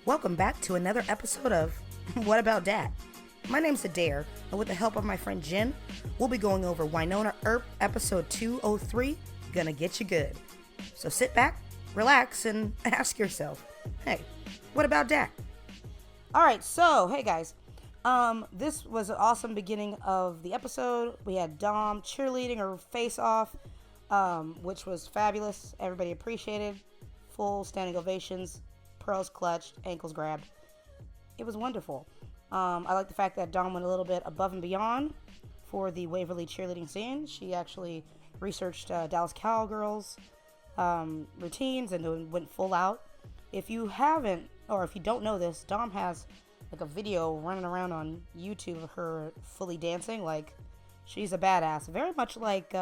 Welcome back to another episode of What About Dat? My name's Adair, and with the help of my friend Jen, we'll be going over Wynonna Earp episode 203, Gonna Get You Good. So sit back, relax, and ask yourself, hey, what about Dat? Alright, so, hey guys. This was an awesome beginning of the episode. We had Dom cheerleading her face off, which was fabulous. Everybody appreciated. Full standing ovations, pearls clutched, ankles grabbed. It was wonderful. I like the fact that Dom went a little bit above and beyond for the Waverly cheerleading scene. She actually researched Dallas Cowgirls routines and went full out. If you haven't, or if you don't know this, Dom has like a video running around on YouTube of her fully dancing. Like, she's a badass. Very much like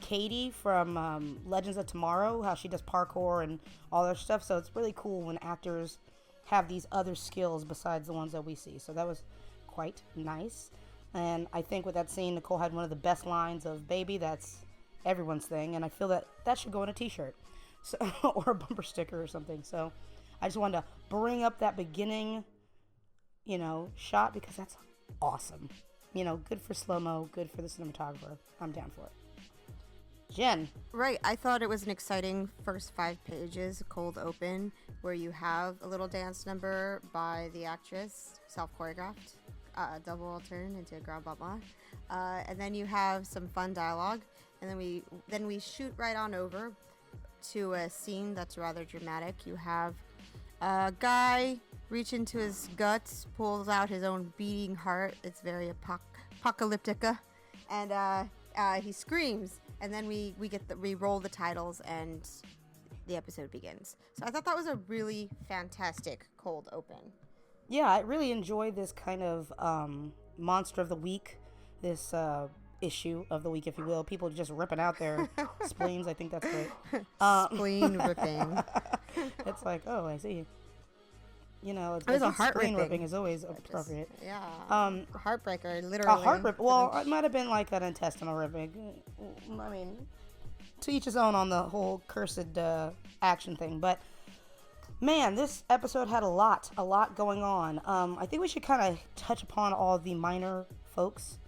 Katie from Legends of Tomorrow, how she does parkour and all that stuff. So it's really cool when actors have these other skills besides the ones that we see. So that was quite nice. And I think with that scene, Nicole had one of the best lines of "Baby, that's everyone's thing." And I feel that that should go in a t-shirt, so, or a bumper sticker or something. So I just wanted to bring up that beginning, shot, because that's awesome. Good for slow-mo, good for the cinematographer. I'm down for it. Jen. Right. I thought it was an exciting first 5 pages, cold open, where you have a little dance number by the actress, self-choreographed, double turn into a grand baba. And then you have some fun dialogue. And then we shoot right on over to a scene that's rather dramatic. You have a guy reach into his guts, pulls out his own beating heart. It's very apocalyptica. And he screams. And then we roll the titles and the episode begins. So I thought that was a really fantastic cold open. Yeah, I really enjoyed this kind of monster of the week, this issue of the week, if you will. People just ripping out their spleens. I think that's great. Spleen ripping. It's like, oh, I see. It was a heart spleen ripping. ripping is always appropriate. Yeah. Heartbreaker, literally. A heart rip. Well, it might have been like an intestinal ripping. I mean, to each his own on the whole cursed action thing. But man, this episode had a lot going on. I think we should kind of touch upon all the minor folks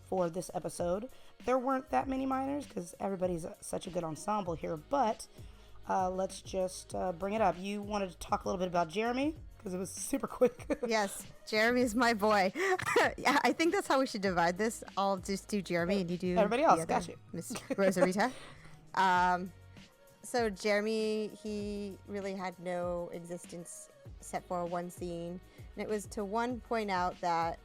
for this episode. There weren't that many minors because everybody's such a good ensemble here, but let's just bring it up. You wanted to talk a little bit about Jeremy because it was super quick. Yes, Jeremy's my boy. Yeah, I think that's how we should divide this. I'll just do Jeremy and you do everybody else. Got you, Miss Rosarita. So Jeremy, he really had no existence except for one scene, and it was to point out that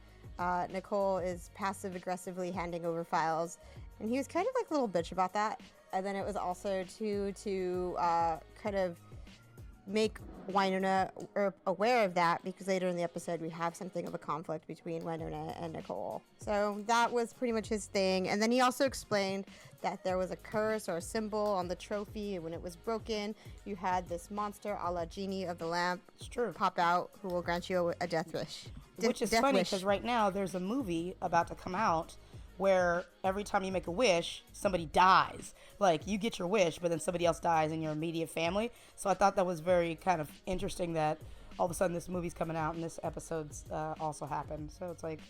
Nicole is passive-aggressively handing over files, and he was kind of like a little bitch about that. And then it was also to kind of make Wynonna Earp aware of that, because later in the episode we have something of a conflict between Wynonna and Nicole. So that was pretty much his thing. And then he also explained that there was a curse or a symbol on the trophy, and when it was broken, you had this monster a la Genie of the lamp pop out, who will grant you a death wish. Which is funny because right now there's a movie about to come out where every time you make a wish, somebody dies. Like, you get your wish, but then somebody else dies in your immediate family. So I thought that was very kind of interesting that all of a sudden this movie's coming out and this episode's also happened. So it's like,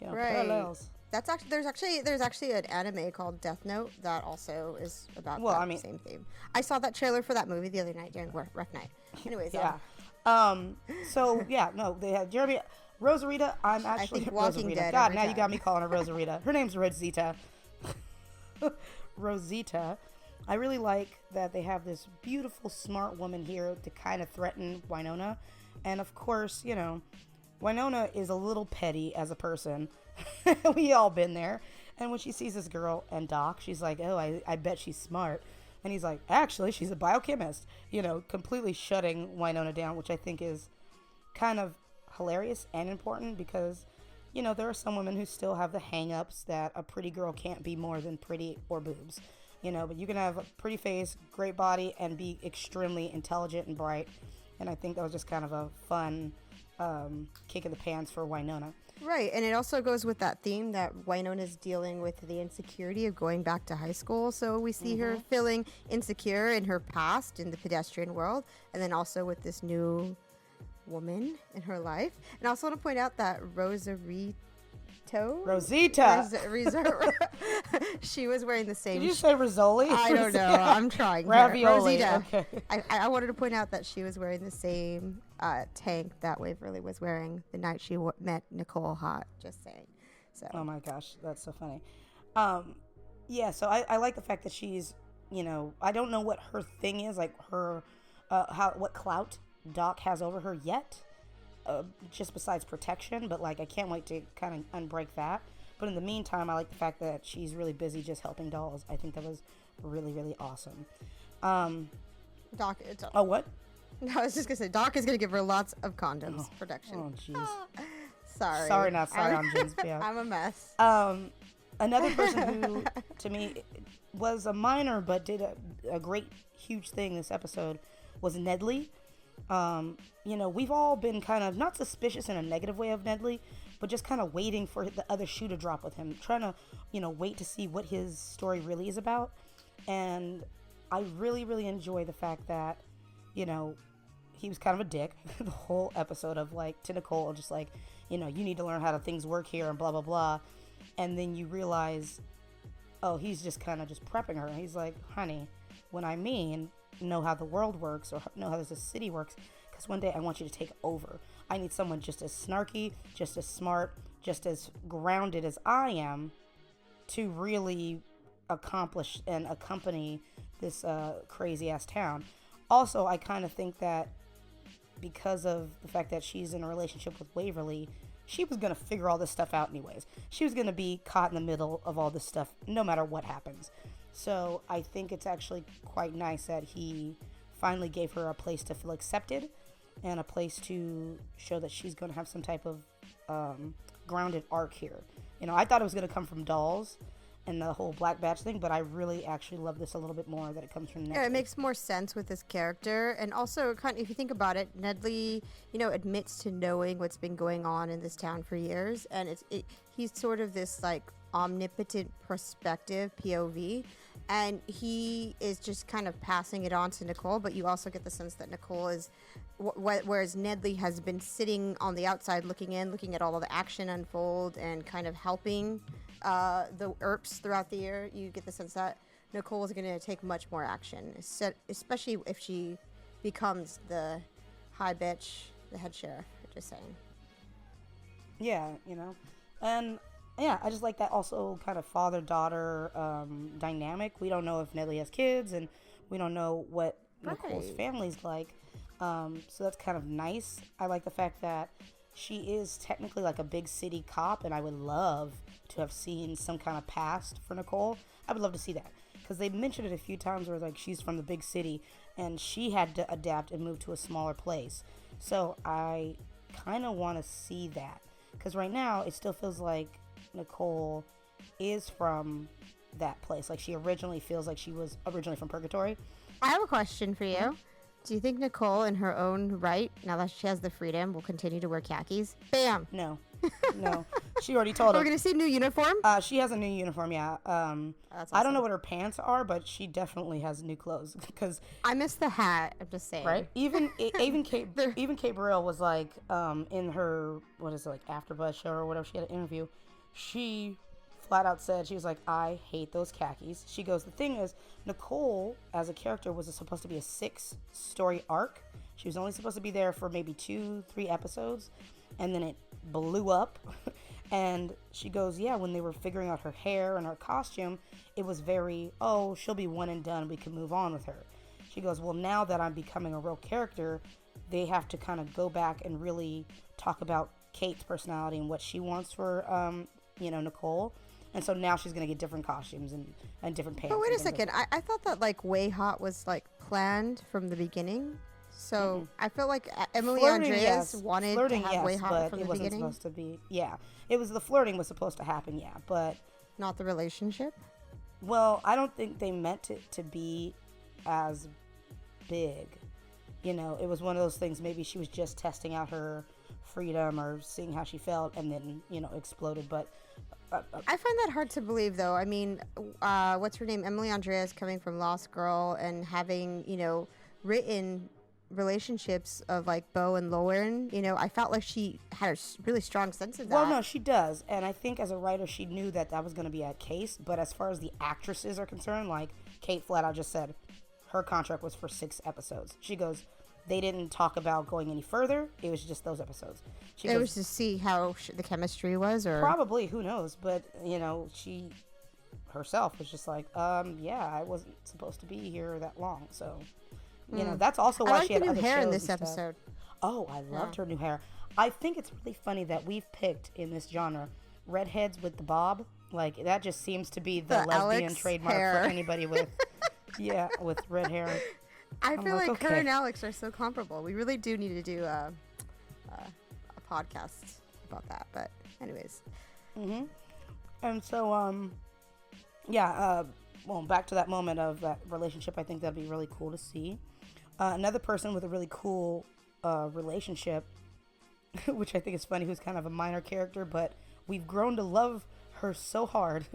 right. Parallels. That's actually there's actually an anime called Death Note that also is about same theme. I saw that trailer for that movie the other night during rec night. Anyways, yeah. They had Jeremy. Rosarita, I'm actually Walking Dead. God, now you got me calling her Rosarita. Her name's Rosita. Rosita. I really like that they have this beautiful, smart woman here to kind of threaten Wynonna. And of course, Wynonna is a little petty as a person. We all been there. And when she sees this girl and Doc, she's like, oh, I bet she's smart. And he's like, actually, she's a biochemist. Completely shutting Wynonna down, which I think is kind of hilarious and important because, there are some women who still have the hang-ups that a pretty girl can't be more than pretty or boobs. But you can have a pretty face, great body, and be extremely intelligent and bright. And I think that was just kind of a fun kick in the pants for Wynonna. Right, and it also goes with that theme that Wynona's dealing with the insecurity of going back to high school. So we see her feeling insecure in her past in the pedestrian world, and then also with this new woman in her life. And I also want to point out that Rosita, she was wearing the same. Did you say Rizzoli? I don't know. I'm trying. Ravioli. Rosita. Okay. I wanted to point out that she was wearing the same tank that Waverly was wearing the night she met Nicole Hot. Just saying. So. Oh my gosh, that's so funny. Yeah, so I like the fact that she's, I don't know what her thing is, like her, what clout Doc has over her yet. Just besides protection, but like I can't wait to kind of unbreak that. But in the meantime, I like the fact that she's really busy just helping dolls. I think that was really, really awesome. Doc. Oh, what? No, I was just gonna say Doc is gonna give her lots of condoms protection. Oh, jeez. Sorry, not sorry on Jen's behalf. I'm a mess. Another person who, to me, was a minor but did a great, huge thing this episode was Nedley. We've all been kind of not suspicious in a negative way of Nedley, but just kind of waiting for the other shoe to drop with him, trying to, wait to see what his story really is about. And I really, really enjoy the fact that, he was kind of a dick the whole episode of like to Nicole, just like, you need to learn how things work here and blah, blah, blah. And then you realize, oh, he's just kind of just prepping her. He's like, honey, when I know how the world works or know how this city works, because one day I want you to take over. I need someone just as snarky, just as smart, just as grounded as I am to really accomplish and accompany this crazy ass town. Also, I kind of think that because of the fact that she's in a relationship with Waverly, she was going to figure all this stuff out anyways. She was going to be caught in the middle of all this stuff no matter what happens. So I think it's actually quite nice that he finally gave her a place to feel accepted and a place to show that she's going to have some type of grounded arc here. I thought it was going to come from dolls and the whole Black Batch thing, but I really actually love this a little bit more that it comes from Nedley. Yeah, it makes more sense with this character. And also, kind of, if you think about it, Nedley, admits to knowing what's been going on in this town for years. And he's sort of this, like, omnipotent perspective, POV. And he is just kind of passing it on to Nicole, but you also get the sense that Nicole is, whereas Nedley has been sitting on the outside looking at all of the action unfold and kind of helping the Earps throughout the year, you get the sense that Nicole is going to take much more action, especially if she becomes the high bitch, the head sheriff, just saying. Yeah, and yeah, I just like that also kind of father-daughter dynamic. We don't know if Nedley has kids, and we don't know what Nicole's family's like. So that's kind of nice. I like the fact that she is technically like a big city cop, and I would love to have seen some kind of past for Nicole. I would love to see that, because they mentioned it a few times where like she's from the big city, and she had to adapt and move to a smaller place. So I kind of want to see that, because right now it still feels like Nicole is from that place. Like she originally feels like she was originally from Purgatory. I have a question for you. Mm-hmm. Do you think Nicole, in her own right, now that she has the freedom, will continue to wear khakis? Bam! No. She already told her. We're going to see a new uniform? She has a new uniform, yeah. That's awesome. I don't know what her pants are, but she definitely has new clothes. Because I miss the hat, I'm just saying. Right? Even Kate Burrell was like, in her, AfterBuzz show or whatever, she had an interview. She flat out said, she was like, I hate those khakis. She goes, the thing is, Nicole, as a character, was supposed to be a 6-story arc. She was only supposed to be there for maybe 2-3 episodes, and then it blew up. And she goes, yeah, when they were figuring out her hair and her costume, it was very, oh, she'll be one and done, we can move on with her. She goes, well, now that I'm becoming a real character, they have to kind of go back and really talk about Kate's personality and what she wants for, Nicole. And so now she's going to get different costumes and different pants. But wait a second. I thought that, like, WayHaught was, like, planned from the beginning. So I feel like Emily Andreas wanted to have WayHaught from the beginning. But it wasn't supposed to be. Yeah. The flirting was supposed to happen, yeah. But not the relationship? Well, I don't think they meant it to be as big. It was one of those things. Maybe she was just testing out her freedom or seeing how she felt, and then, exploded. But I find that hard to believe, though. I mean, what's her name? Emily Andreas coming from Lost Girl and having, written relationships of like Bo and Lauren. I felt like she had a really strong sense of that. Well, no, she does. And I think as a writer, she knew that was going to be a case. But as far as the actresses are concerned, like Kate flat out just said, her contract was for 6 episodes. She goes, they didn't talk about going any further. It was just those episodes. It was to see how the chemistry was, or probably, who knows? But she herself was just like, yeah, I wasn't supposed to be here that long. So, that's also why she had other shows. I like the new hair in this episode. Oh, I loved her new hair. I think it's really funny that we've picked in this genre redheads with the bob. Like that just seems to be the lesbian Alex trademark hair. for anybody with with red hair. I feel like her and Alex are so comparable. We really do need to do a podcast about that. But anyways. Mm-hmm. And so, well, back to that moment of that relationship, I think that'd be really cool to see. Another person with a really cool relationship, which I think is funny, who's kind of a minor character, but we've grown to love her so hard,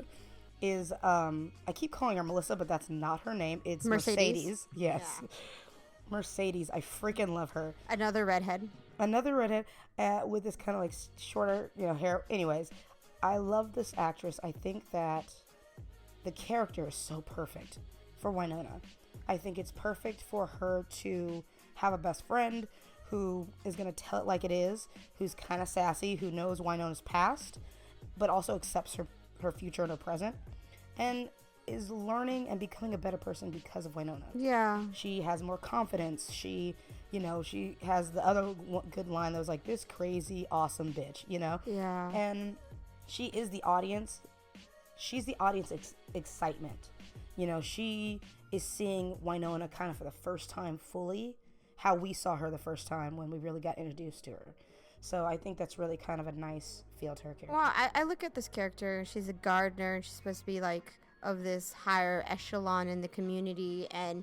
is I keep calling her Melissa, but that's not her name. It's Mercedes. Yes. Yeah. Mercedes. I freaking love her. Another redhead with this kind of like shorter, hair. Anyways, I love this actress. I think that the character is so perfect for Wynonna. I think it's perfect for her to have a best friend who is going to tell it like it is, who's kind of sassy, who knows Wynonna's past, but also accepts her future and her present, and is learning and becoming a better person because of Wynonna. Yeah. She has more confidence. She has the other good line that was like, this crazy, awesome bitch, Yeah. And she is the audience. She's the audience excitement. She is seeing Wynonna kind of for the first time fully, how we saw her the first time when we really got introduced to her. So I think that's really kind of a nice feel to her character. Well, I look at this character. She's a gardener. She's supposed to be like of this higher echelon in the community, and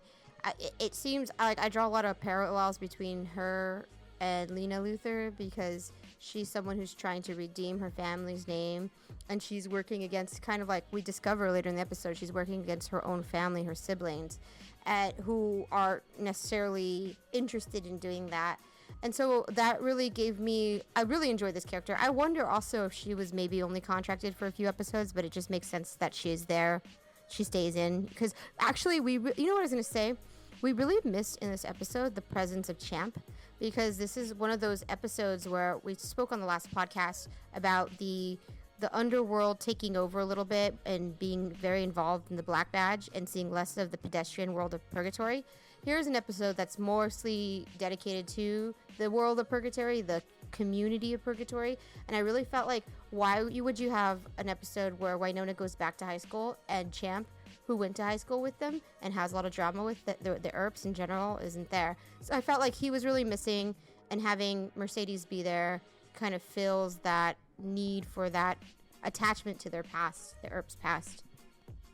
it seems like I draw a lot of parallels between her and Lena Luthor, because she's someone who's trying to redeem her family's name, and she's working against, kind of like we discover later in the episode, she's working against her own family, her siblings, who aren't necessarily interested in doing that. And so that really I really enjoyed this character. I wonder also if she was maybe only contracted for a few episodes, but it just makes sense that she is there. She stays in. Because actually, you know what I was going to say? We really missed in this episode the presence of Champ, because this is one of those episodes where we spoke on the last podcast about the underworld taking over a little bit and being very involved in the Black Badge and seeing less of the pedestrian world of Purgatory. Here's an episode that's mostly dedicated to the world of Purgatory, the community of Purgatory, and I really felt like, why would you have an episode where Wynonna goes back to high school and Champ, who went to high school with them and has a lot of drama with the Earps in general, isn't there? So I felt like he was really missing, and having Mercedes be there kind of fills that need for that attachment to their past, the Earps' past.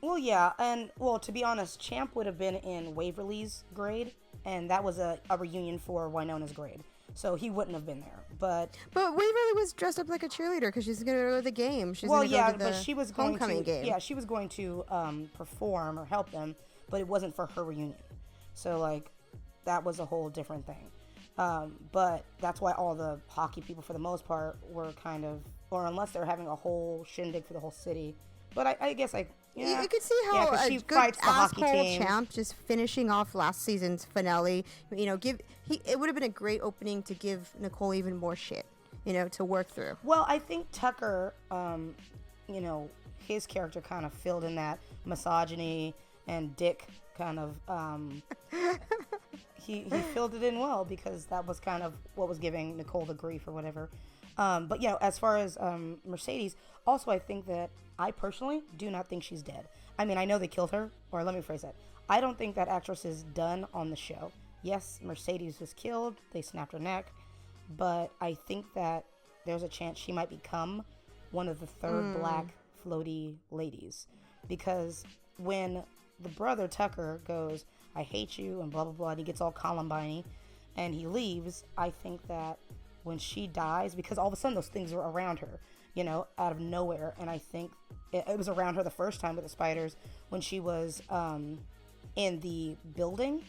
Well, yeah, and, to be honest, Champ would have been in Waverly's grade, and that was a reunion for Wynonna's grade, so he wouldn't have been there, but Waverly was dressed up like a cheerleader because she's going to go to the game. She's go to the she was going homecoming game. Yeah, she was going to perform or help them, but it wasn't for her reunion, so, like, that was a whole different thing. But that's why all the hockey people, for the most part, were kind of, or unless they're having a whole shindig for the whole city. But I guess, like, yeah. You could see how a she good fights the hockey asshole team. Champ just finishing off last season's finale. It would have been a great opening to give Nicole even more shit, to work through. Well, I think Tucker, his character kind of filled in that misogyny and dick kind of, he filled it in well, because that was kind of what was giving Nicole the grief or whatever. But, as far as Mercedes, also I think that I personally do not think she's dead. I mean, I know they killed her, or let me phrase that. I don't think that actress is done on the show. Yes, Mercedes was killed. They snapped her neck. But I think that there's a chance she might become one of the third black floaty ladies. Because when the brother Tucker goes, I hate you, and blah, blah, blah, and he gets all Columbine-y, and he leaves, I think that when she dies, because all of a sudden those things are around her, out of nowhere. And I think it was around her the first time with the spiders when she was in the building.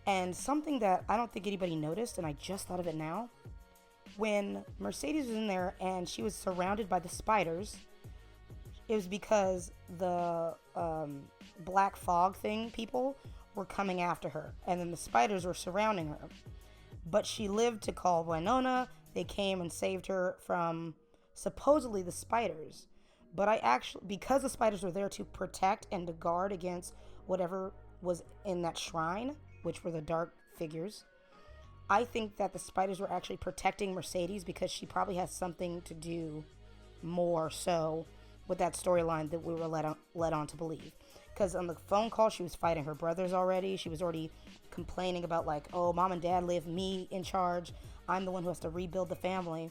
And something that I don't think anybody noticed, and I just thought of it now, when Mercedes was in there and she was surrounded by the spiders, it was because the black fog thing people were coming after her, and then the spiders were surrounding her. But she lived to call Wynonna. They came and saved her from supposedly the spiders. But because the spiders were there to protect and to guard against whatever was in that shrine, which were the dark figures, I think that the spiders were actually protecting Mercedes because she probably has something to do more so with that storyline that we were led on to believe. Because on the phone call, she was fighting her brothers already. She was already complaining about, like, oh, mom and dad leave me in charge. I'm the one who has to rebuild the family.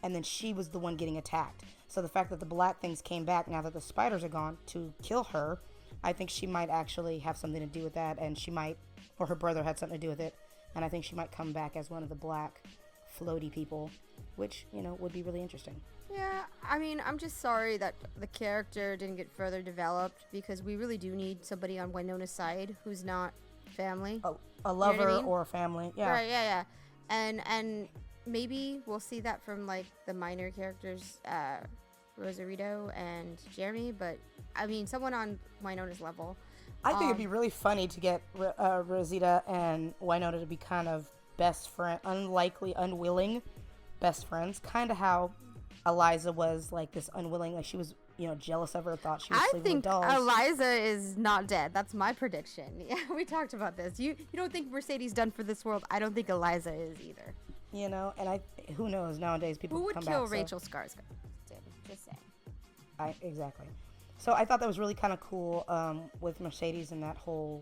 And then she was the one getting attacked. So the fact that the black things came back now that the spiders are gone to kill her, I think she might actually have something to do with that. And she might, or her brother had something to do with it. And I think she might come back as one of the black floaty people, which, would be really interesting. Yeah, I mean, I'm just sorry that the character didn't get further developed, because we really do need somebody on Wynonna's side who's not family. A lover, you know what I mean? Or a family. Yeah. Right, yeah. And maybe we'll see that from, like, the minor characters, Rosarito and Jeremy, but, I mean, someone on Wynonna's level. I think it'd be really funny to get Rosita and Wynonna to be kind of best friend, unwilling best friends, kind of how Eliza was, like, this unwilling, like, she was, jealous of her, thought she was sleeping with dolls. I think Eliza is not dead. That's my prediction. Yeah, we talked about this. You don't think Mercedes done for this world? I don't think Eliza is either. And who knows, nowadays people who would come kill back, Rachel Skarsgård? Just saying. Exactly. So I thought that was really kind of cool with Mercedes and that whole,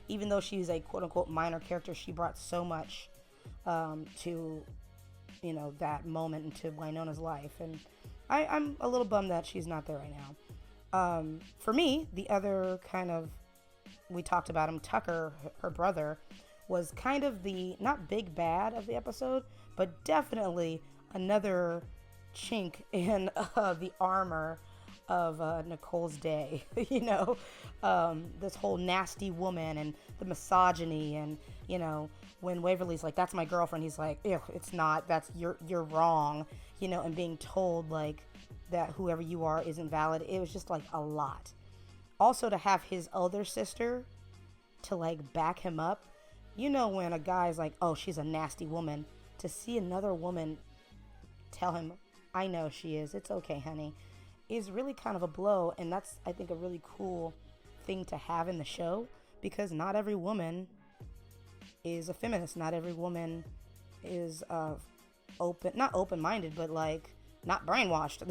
even though she's a quote-unquote minor character, she brought so much to, that moment into Wynonna's life. And I'm a little bummed that she's not there right now. For me, the other kind of, we talked about him, Tucker, her brother, was kind of the, not big bad of the episode, but definitely another chink in the armor of Nicole's day. This whole nasty woman and the misogyny, and when Waverly's like, that's my girlfriend, he's like, ew, it's not, you're wrong, and being told like that whoever you are isn't valid. It was just like a lot. Also, to have his other sister to like back him up, when a guy's like, oh, she's a nasty woman, to see another woman tell him, I know she is, it's okay, honey, is really kind of a blow. And that's, I think, a really cool thing to have in the show, because not every woman is a feminist. Not every woman is not open-minded, but like not brainwashed.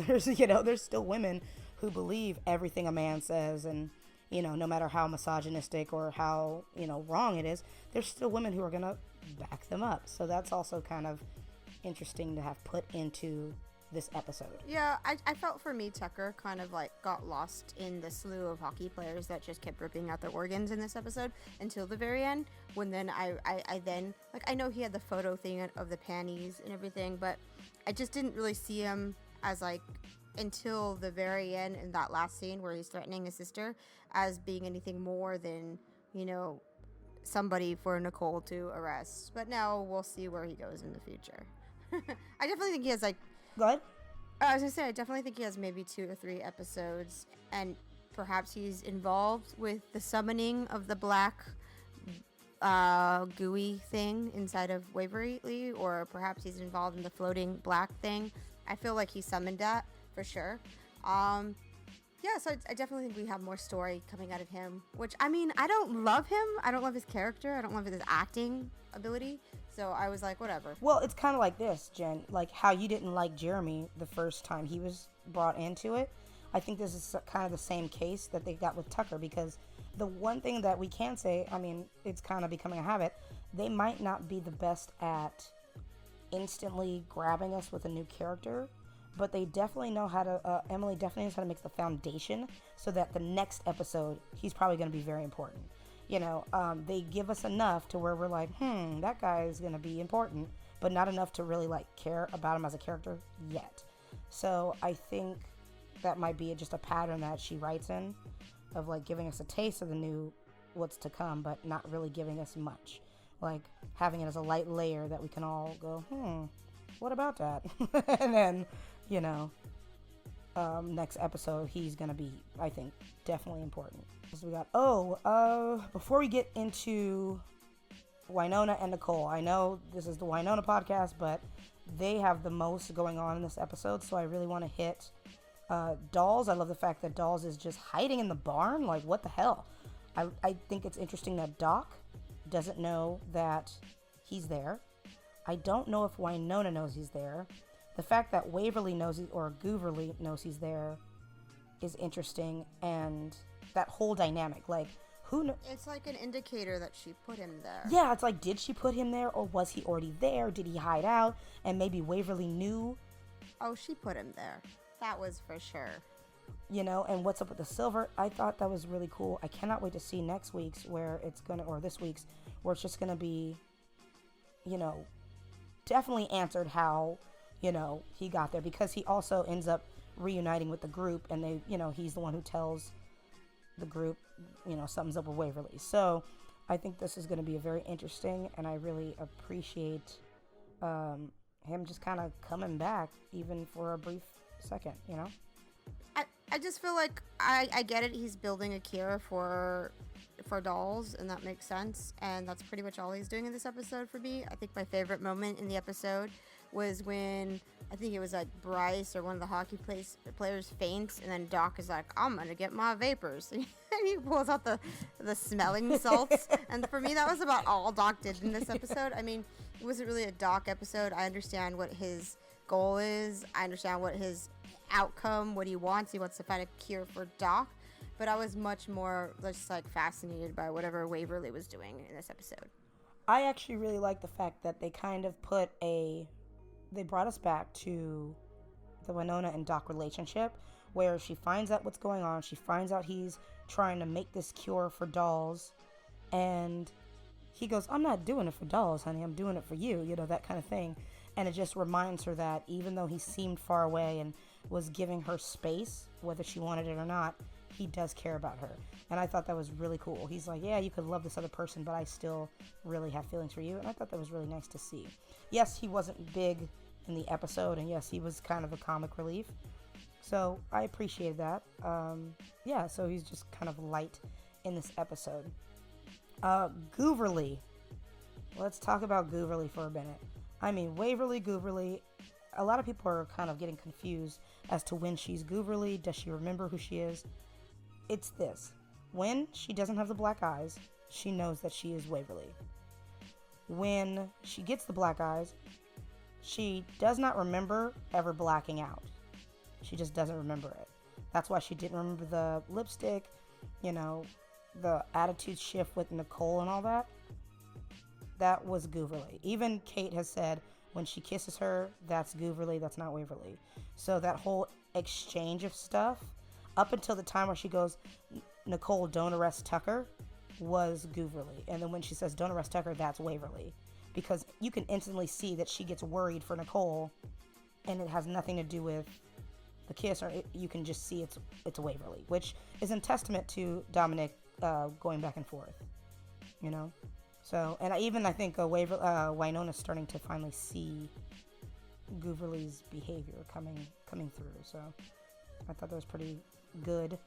There's still women who believe everything a man says, and no matter how misogynistic or how wrong it is, there's still women who are gonna back them up. So that's also kind of interesting to have put into this episode. Yeah, I felt for me, Tucker kind of like got lost in the slew of hockey players that just kept ripping out their organs in this episode until the very end, when then I then, like, I know he had the photo thing of the panties and everything, but I just didn't really see him as, like, until the very end in that last scene where he's threatening his sister, as being anything more than, somebody for Nicole to arrest. But now we'll see where he goes in the future. I definitely think he has, like, Go ahead. I was gonna say, I definitely think he has maybe 2 or 3 episodes, and perhaps he's involved with the summoning of the black gooey thing inside of Waverly, or perhaps he's involved in the floating black thing. I feel like he summoned that for sure. Yeah, so I definitely think we have more story coming out of him, which, I mean, I don't love him. I don't love his character. I don't love his acting ability. So I was like, whatever. Well, it's kind of like this, Jen, like how you didn't like Jeremy the first time he was brought into it. I think this is kind of the same case that they got with Tucker, because the one thing that we can say, I mean, it's kind of becoming a habit, they might not be the best at instantly grabbing us with a new character, but they definitely know how to, Emily definitely knows how to make the foundation so that the next episode, he's probably going to be very important. They give us enough to where we're like, that guy is going to be important, but not enough to really like care about him as a character yet. So I think that might be just a pattern that she writes in, of like giving us a taste of the new what's to come, but not really giving us much. Like having it as a light layer that we can all go, what about that? And then, next episode, he's going to be, I think, definitely important. So we got, before we get into Wynonna and Nicole, I know this is the Wynonna podcast, but they have the most going on in this episode, so I really want to hit Dolls. I love the fact that Dolls is just hiding in the barn. Like, what the hell? I think it's interesting that Doc doesn't know that he's there. I don't know if Wynonna knows he's there. The fact that Waverly knows or GOOVERLY knows he's there is interesting, and that whole dynamic, like, It's like an indicator that she put him there. Yeah, it's like, did she put him there, or was he already there? Did he hide out, and maybe Waverly knew? Oh, she put him there. That was for sure. And what's up with the silver? I thought that was really cool. I cannot wait to see next week's or this week's, where it's just gonna be, definitely answered how, he got there, because he also ends up reuniting with the group, and they, he's the one who tells the group, something's up with Waverly. So I think this is going to be a very interesting, and I really appreciate him just kind of coming back, even for a brief second, I just feel like I get it. He's building a cure for Dolls, and that makes sense. And that's pretty much all he's doing in this episode for me. I think my favorite moment in the episode was when, I think it was like Bryce or one of the hockey players faints, and then Doc is like, I'm gonna get my vapors. And he pulls out the smelling salts. And for me, that was about all Doc did in this episode. I mean, it wasn't really a Doc episode. I understand what his goal is. I understand what his outcome, what he wants. He wants to find a cure for Doc. But I was much more just like fascinated by whatever Waverly was doing in this episode. I actually really like the fact that they kind of they brought us back to the Wynonna and Doc relationship, where she finds out what's going on. She finds out he's trying to make this cure for Dolls, and he goes, I'm not doing it for Dolls, honey. I'm doing it for you, that kind of thing. And it just reminds her that even though he seemed far away and was giving her space, whether she wanted it or not, he does care about her. And I thought that was really cool. He's like, yeah, you could love this other person, but I still really have feelings for you. And I thought that was really nice to see. Yes, he wasn't big in the episode, and yes, he was kind of a comic relief. So I appreciated that. So he's just kind of light in this episode. GOOVERLY. Let's talk about GOOVERLY for a minute. I mean, Waverly, GOOVERLY. A lot of people are kind of getting confused as to when she's GOOVERLY. Does she remember who she is? It's this. When she doesn't have the black eyes, she knows that she is Waverly. When she gets the black eyes, she does not remember ever blacking out. She just doesn't remember it. That's why she didn't remember the lipstick, the attitude shift with Nicole and all that. That was GOOVERLY. Even Kate has said when she kisses her, that's GOOVERLY, that's not Waverly. So that whole exchange of stuff, up until the time where she goes, Nicole, don't arrest Tucker, was GOOVERLY. And then when she says, don't arrest Tucker, that's Waverly. Because you can instantly see that she gets worried for Nicole, and it has nothing to do with the kiss, or you can just see it's Waverly, which is in testament to Dominic going back and forth, So, and I think Wynonna's starting to finally see GOOVERLY's behavior coming through. So, I thought that was pretty good.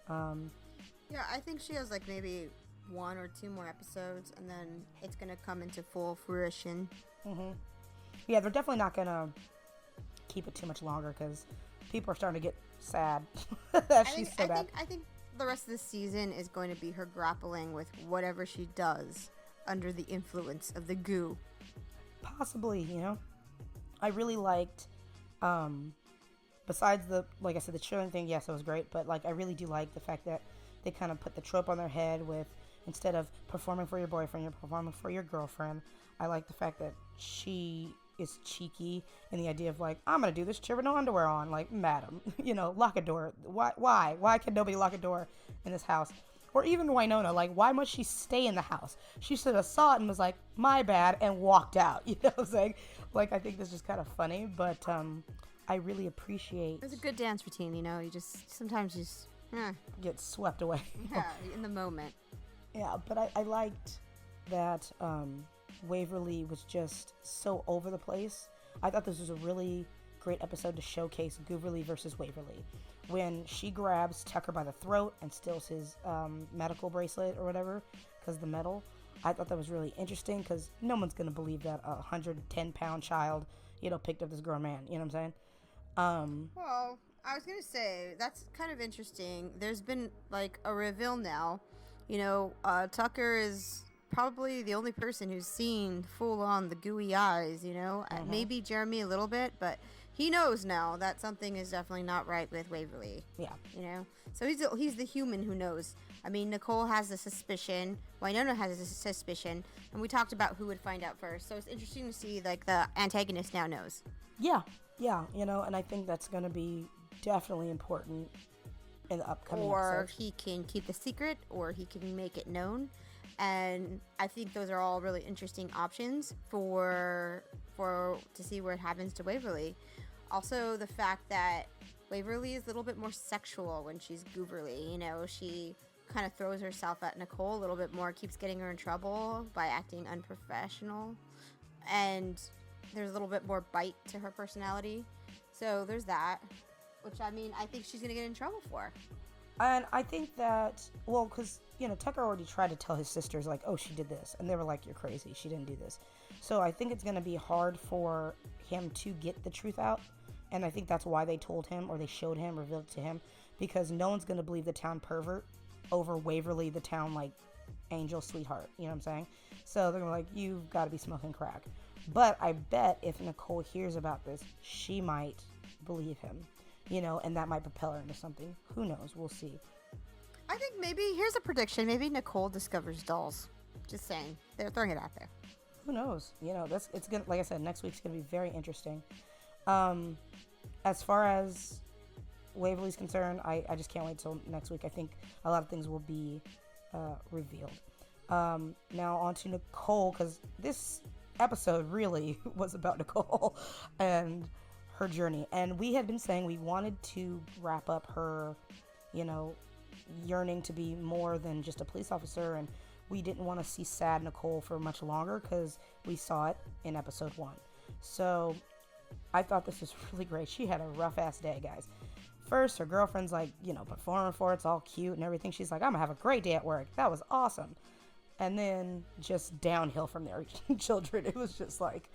Yeah, I think she has like maybe 1 or 2 more episodes, and then it's gonna come into full fruition. Mm-hmm. Yeah, they're definitely not gonna keep it too much longer, because people are starting to get sad that she's so bad. I think the rest of the season is going to be her grappling with whatever she does under the influence of the goo. Possibly, I really liked, besides like I said, the chilling thing, yes, it was great, but I really do like the fact that they kind of put the trope on their head with, instead of performing for your boyfriend, you're performing for your girlfriend. I like the fact that she is cheeky in the idea of I'm gonna do this chair with no underwear on, madam, lock a door. Why can nobody lock a door in this house? Or even Wynonna, like, why must she stay in the house? She should have saw it and was like, my bad, and walked out. You know what I'm saying? Like, I think this is kind of funny, but I really appreciate... It's a good dance routine, you know? Sometimes you just... get swept away. Yeah, in the moment. Yeah, but I liked that Waverly was just so over the place. I thought this was a really great episode to showcase Gooverly versus Waverly. When she grabs Tucker by the throat and steals his medical bracelet or whatever, because the metal, I thought that was really interesting, because no one's going to believe that a 110-pound child, picked up this grown man. You know what I'm saying? Well, I was going to say, that's kind of interesting. There's been, like, a reveal now. Tucker is probably the only person who's seen full-on the gooey eyes, Maybe Jeremy a little bit, but he knows now that something is definitely not right with Waverly. Yeah. So he's the human who knows. I mean, Nicole has a suspicion. Wynonna has a suspicion. And we talked about who would find out first. So it's interesting to see, like, the antagonist now knows. Yeah, and I think that's going to be definitely important in the upcoming episodes. Or he can keep the secret, or he can make it known. And I think those are all really interesting options for to see where it happens to Waverly. Also, the fact that Waverly is a little bit more sexual when she's Gooverly. She kind of throws herself at Nicole a little bit more, keeps getting her in trouble by acting unprofessional. And there's a little bit more bite to her personality. So there's that, which, I think she's going to get in trouble for. And I think that, well, because, Tucker already tried to tell his sisters, like, oh, she did this. And they were like, you're crazy. She didn't do this. So I think it's going to be hard for him to get the truth out. And I think that's why they told him, or they showed him, revealed it to him. Because no one's going to believe the town pervert over Waverly, the town, like, angel sweetheart. You know what I'm saying? So they're like, you've got to be smoking crack. But I bet if Nicole hears about this, she might believe him. And that might propel her into something. Who knows? We'll see. I think here's a prediction. Maybe Nicole discovers dolls. Just saying. They're throwing it out there. Who knows? It's gonna, like I said, next week's gonna be very interesting. As far as Waverly's concerned, I just can't wait till next week. I think a lot of things will be revealed. Now on to Nicole, because this episode really was about Nicole and her journey. And we had been saying we wanted to wrap up her, yearning to be more than just a police officer, and we didn't want to see sad Nicole for much longer because we saw it in episode 1. So I thought this was really great. She had a rough ass day, guys. First, her girlfriend's like, performing for it. It's all cute and everything. She's like, I'm gonna have a great day at work. That was awesome. And then just downhill from there. Children, it was just like,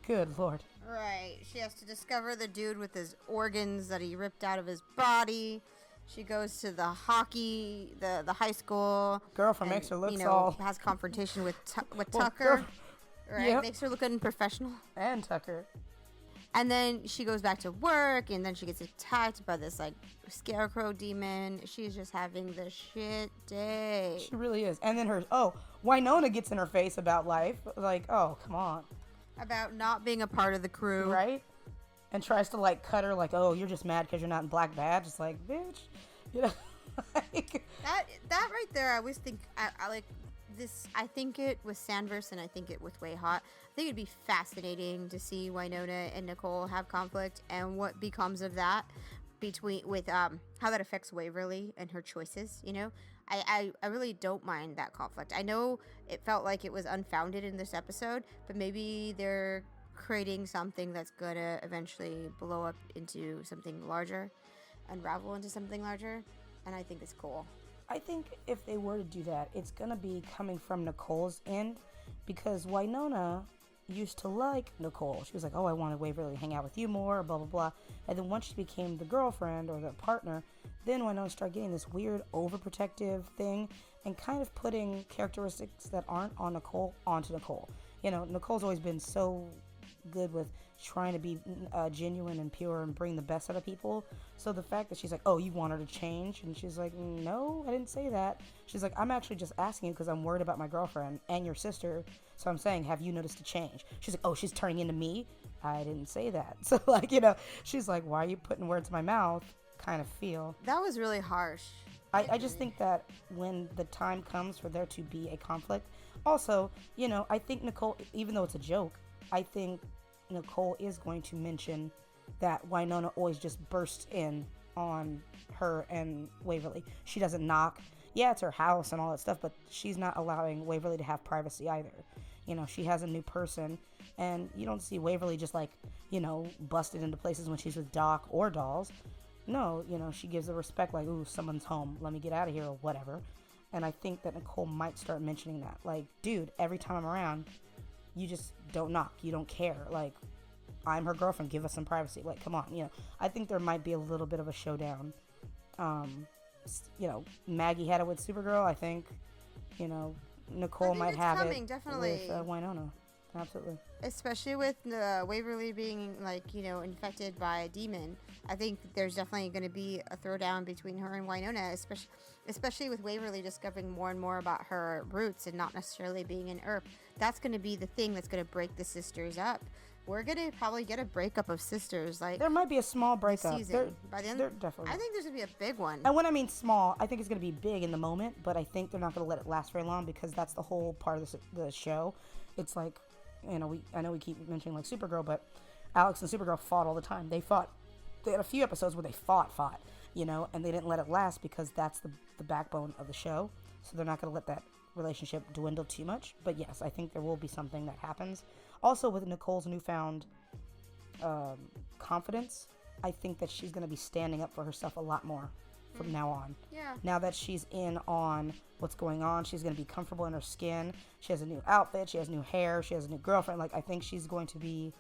good Lord. Right. She has to discover the dude with his organs that he ripped out of his body. She goes to the hockey, the high school. Girlfriend makes her look all... has confrontation with Tucker. Right? Yep. Makes her look unprofessional. And Tucker. And then she goes back to work, and then she gets attacked by this, like, Scarecrow demon. She's just having the shit day. She really is. And then Wynonna gets in her face about life. Like, oh, come on. About not being a part of the crew. Right? And tries to, like, cut her, like, oh, you're just mad because you're not in Black Badge. It's like, bitch. Like... That right there, I always think, I like... This, I think it with Sandverse, and I think it with WayHaught. I think it'd be fascinating to see Wynonna and Nicole have conflict and what becomes of that with how that affects Waverly and her choices. I really don't mind that conflict. I know it felt like it was unfounded in this episode, but maybe they're creating something that's gonna eventually blow up into something larger, unravel into something larger, and I think it's cool. I think if they were to do that, it's going to be coming from Nicole's end, because Wynonna used to like Nicole. She was like, oh, I want to Waverly hang out with you more, blah, blah, blah. And then once she became the girlfriend or the partner, then Wynonna started getting this weird overprotective thing and kind of putting characteristics that aren't on Nicole onto Nicole. Nicole's always been so good with trying to be genuine and pure and bring the best out of people. So the fact that she's like, oh, you want her to change? And she's like, no, I didn't say that. She's like, I'm actually just asking you because I'm worried about my girlfriend and your sister. So I'm saying, have you noticed a change? She's like, oh, she's turning into me? I didn't say that. So, like, she's like, why are you putting words in my mouth? Kind of feel. That was really harsh. I just think that when the time comes for there to be a conflict, also, I think Nicole, even though it's a joke, I think Nicole is going to mention that Wynonna always just bursts in on her and Waverly. She doesn't knock. Yeah, it's her house and all that stuff, but she's not allowing Waverly to have privacy either. She has a new person, and you don't see Waverly just busted into places when she's with Doc or Dolls. No, she gives the respect, like, ooh, someone's home, let me get out of here, or whatever. And I think that Nicole might start mentioning that. Like, dude, every time I'm around, you just don't knock. You don't care. Like, I'm her girlfriend. Give us some privacy. Like, come on. I think there might be a little bit of a showdown. Maggie had it with Supergirl. I think, Nicole might have coming, it definitely. with Wynonna. Absolutely. Especially with Waverly being, infected by a demon. I think there's definitely going to be a throwdown between her and Wynonna, especially with Waverly discovering more and more about her roots and not necessarily being an Earp. That's going to be the thing that's going to break the sisters up. We're going to probably get a breakup of sisters. Like, there might be a small breakup. By the end, definitely. I think there's going to be a big one. And when I mean small, I think it's going to be big in the moment, but I think they're not going to let it last very long because that's the whole part of the show. It's like, I know we keep mentioning like Supergirl, but Alex and Supergirl fought all the time. They had a few episodes where they fought, and they didn't let it last because that's the backbone of the show. So they're not going to let that relationship dwindle too much. But yes, I think there will be something that happens. Also, with Nicole's newfound confidence, I think that she's going to be standing up for herself a lot more from now on. Yeah. Now that she's in on what's going on, she's going to be comfortable in her skin. She has a new outfit. She has new hair. She has a new girlfriend. Like, I think she's going to be...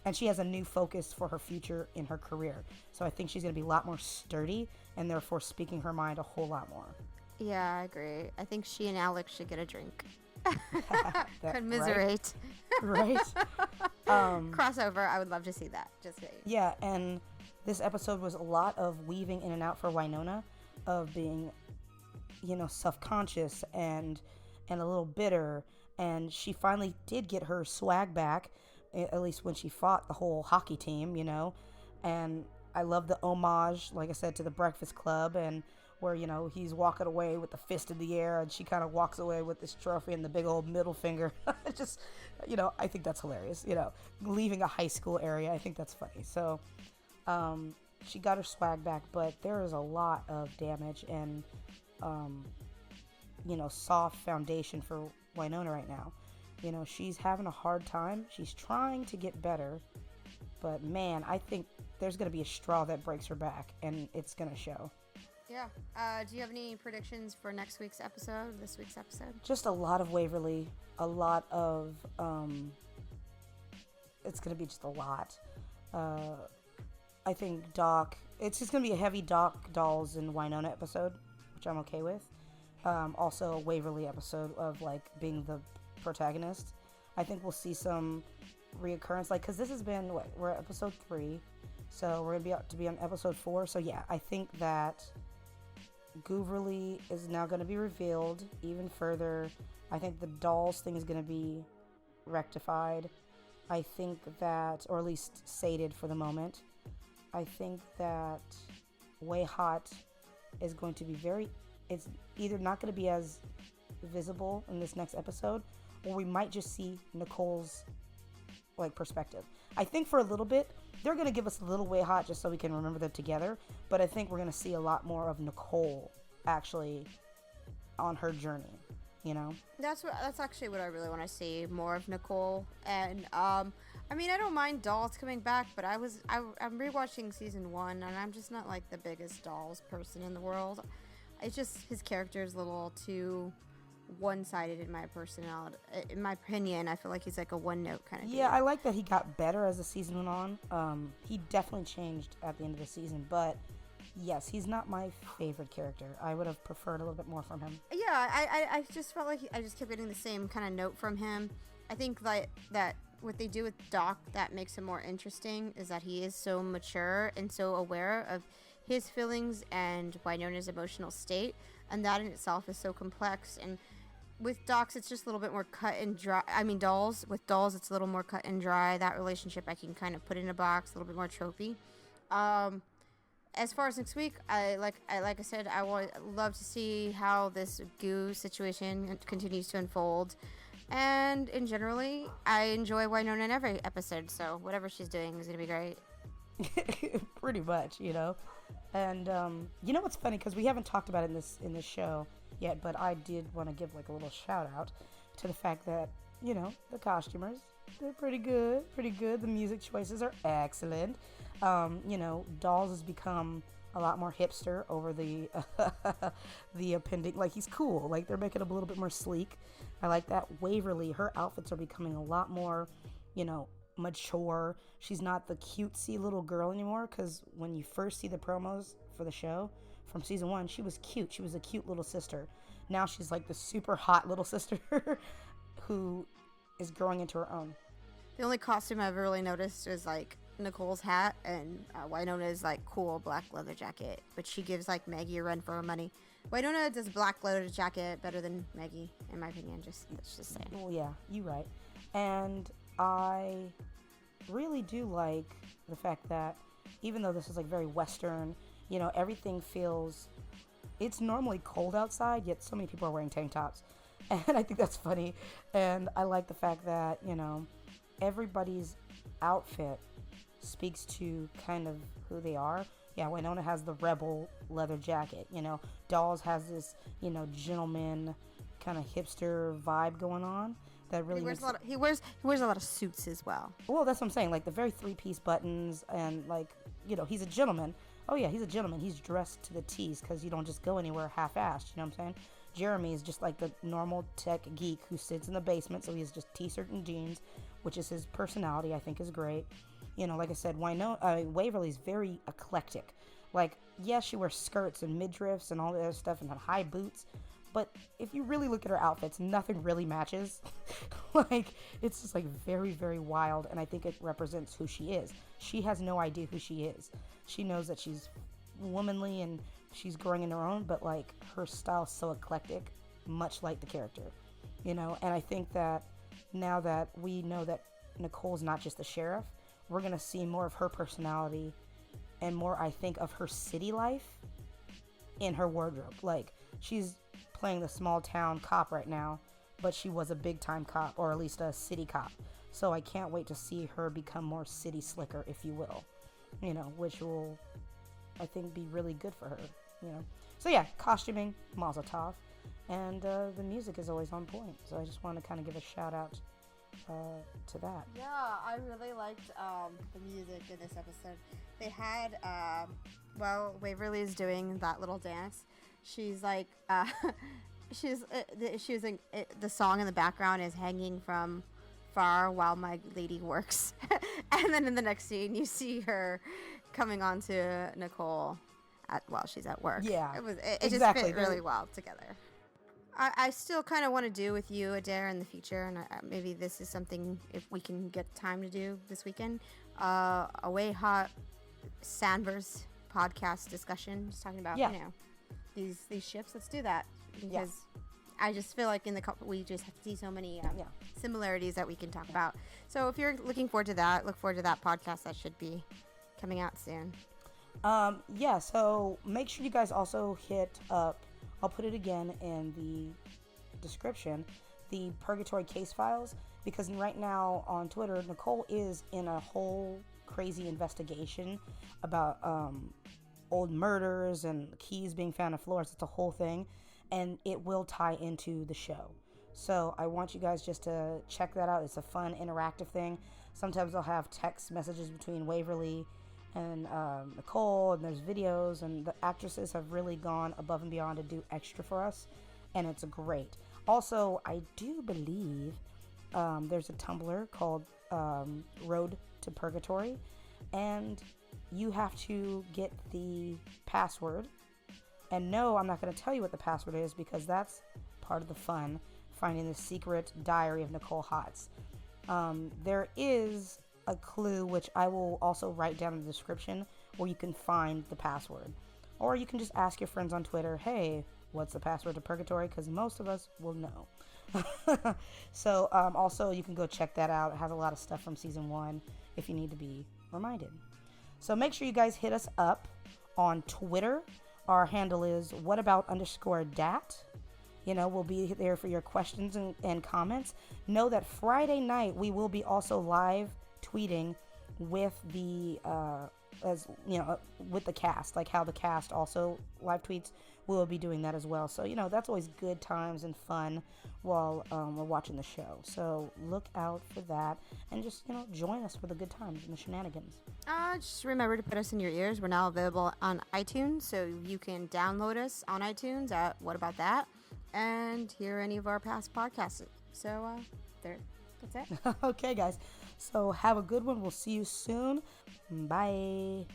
And she has a new focus for her future in her career. So I think she's going to be a lot more sturdy and therefore speaking her mind a whole lot more. Yeah, I agree. I think she and Alex should get a drink. Commiserate. Right? Crossover. I would love to see that. Just saying. Yeah, and this episode was a lot of weaving in and out for Wynonna, of being, self-conscious and a little bitter. And she finally did get her swag back, at least when she fought the whole hockey team, And I love the homage, like I said, to the Breakfast Club, and where, he's walking away with the fist in the air and she kind of walks away with this trophy and the big old middle finger. Just, I think that's hilarious. Leaving a high school area, I think that's funny. So, she got her swag back, but there is a lot of damage and, soft foundation for Wynonna right now. She's having a hard time. She's trying to get better, but man, I think there's going to be a straw that breaks her back, and it's going to show. Yeah. Do you have any predictions for this week's episode? Just a lot of Waverly, a lot of, it's going to be just a lot. I think Doc, it's just going to be a heavy Doc, Dolls, and Wynonna episode, which I'm okay with. Also a Waverly episode of, being the protagonist. I think we'll see some reoccurrence, because this has been, we're at episode 3, so we're going to be on episode 4, so yeah, I think that GOOVERLY is now going to be revealed even further. I think the Dolls thing is going to be rectified. I think that, or at least sated for the moment. I think that WayHaught is going to be it's either not going to be as visible in this next episode, or we might just see Nicole's perspective. I think for a little bit they're going to give us a little WayHaught just so we can remember them together, but I think we're going to see a lot more of Nicole actually on her journey. That's actually what I really want to see, more of Nicole. And I don't mind Dolls coming back, but I'm rewatching season 1, and I'm just not the biggest Dolls person in the world. It's just his character is a little too one-sided in my personality. In my opinion, I feel like he's a one-note kind of dude. Yeah, I like that he got better as the season went on. He definitely changed at the end of the season, but yes, he's not my favorite character. I would have preferred a little bit more from him. Yeah, I just felt like I just kept getting the same kind of note from him. I think that what they do with Doc that makes him more interesting is that he is so mature and so aware of his feelings and Wynonna's emotional state, and that in itself is so complex. And with Docs, it's just a little bit more cut and dry. Dolls. With Dolls, it's a little more cut and dry. That relationship I can kind of put in a box, a little bit more tropey. as far as next week, like I said, I would love to see how this goo situation continues to unfold. And in generally, I enjoy Wynonna in every episode, so whatever she's doing is gonna be great. Pretty much, you know. And you know what's funny, because we haven't talked about it in this show yet, but I did want to give like a little shout out to the fact that, you know, the costumers, they're pretty good. The music choices are excellent. You know, Dolls has become a lot more hipster over the the appending. Like, he's cool. Like, they're making him a little bit more sleek. I like that. Waverly, her outfits are becoming a lot more, you know, mature. She's not the cutesy little girl anymore, because when you first see the promos for the show from season 1, she was cute. She was a cute little sister. Now she's like the super hot little sister who is growing into her own. The only costume I've really noticed is like Nicole's hat and Wynonna's like cool black leather jacket, but she gives like Maggie a run for her money. Wynonna does black leather jacket better than Maggie, in my opinion. Let's just say. Well, yeah, you're right. And I really do like the fact that even though this is like very Western, you know, everything feels, it's normally cold outside, yet so many people are wearing tank tops. And I think that's funny. And I like the fact that, you know, everybody's outfit speaks to kind of who they are. Yeah, Wynonna has the rebel leather jacket, you know. Dolls has this, you know, gentleman kind of hipster vibe going on. That really he wears a lot of suits as well. Well, that's what I'm saying. Like the very 3-piece buttons, and like, you know, he's a gentleman. Oh yeah, he's a gentleman. He's dressed to the T's, because you don't just go anywhere half-assed. You know what I'm saying? Jeremy is just like the normal tech geek who sits in the basement, so he has just t-shirt and jeans, which is his personality. I think is great. You know, like I said, Waverly's very eclectic. Like, yes, she wears skirts and midriffs and all the other stuff and high boots, but if you really look at her outfits, nothing really matches. Like, it's just like very, very wild, and I think it represents who she is. She has no idea who she is. She knows that she's womanly and she's growing in her own, but like her style's so eclectic, much like the character, you know. And I think that now that we know that Nicole's not just the sheriff, we're gonna see more of her personality and more, I think, of her city life in her wardrobe. Like, she's playing the small town cop right now, but she was a big time cop, or at least a city cop. So I can't wait to see her become more city slicker, if you will, you know, which will, I think, be really good for her, you know. So yeah, costuming, mazel tov, and the music is always on point. So I just want to kind of give a shout out to that. Yeah, I really liked the music in this episode. They had, Waverly is doing that little dance. She's like, the song in the background is Hanging from Far While My Lady Works. And then in the next scene, you see her coming on to Nicole while she's at work. Yeah, it exactly. Just fit really well together. I still kind of want to do with you, Adair, in the future, and maybe this is something, if we can get time to do this weekend, a WayHaught Sandverse podcast discussion, just talking about, you know, these ships. Let's do that, because I just feel like in the couple, we just have to see so many similarities that we can talk about. So if you're looking forward to that, look forward to that podcast. That should be coming out soon. So make sure you guys also hit up, I'll put it again in the description, the Purgatory case files, because right now on Twitter, Nicole is in a whole crazy investigation about old murders and keys being found on floors. It's a whole thing, and it will tie into the show. So I want you guys just to check that out. It's a fun, interactive thing. Sometimes I'll have text messages between Waverly and Nicole, and there's videos, and the actresses have really gone above and beyond to do extra for us, and it's great. Also, I do believe there's a Tumblr called Road to Purgatory, and you have to get the password. And no, I'm not going to tell you what the password is, because that's part of the fun, finding the secret diary of Nicole Hotz. There is a clue, which I will also write down in the description, where you can find the password. Or you can just ask your friends on Twitter, hey, what's the password to Purgatory? Because most of us will know. So also you can go check that out. It has a lot of stuff from season 1 if you need to be reminded. So make sure you guys hit us up on Twitter. Our handle is whatabout_dat. We'll be there for your questions and comments. Know that Friday night we will be also live tweeting with the with the cast, like how the cast also live tweets. We'll be doing that as well. So that's always good times and fun while we're watching the show. So look out for that, and just join us for the good times and the shenanigans. Just remember to put us in your ears. We're now available on iTunes, so you can download us on iTunes at What About That and hear any of our past podcasts. So that's it. Okay, guys. So have a good one. We'll see you soon. Bye.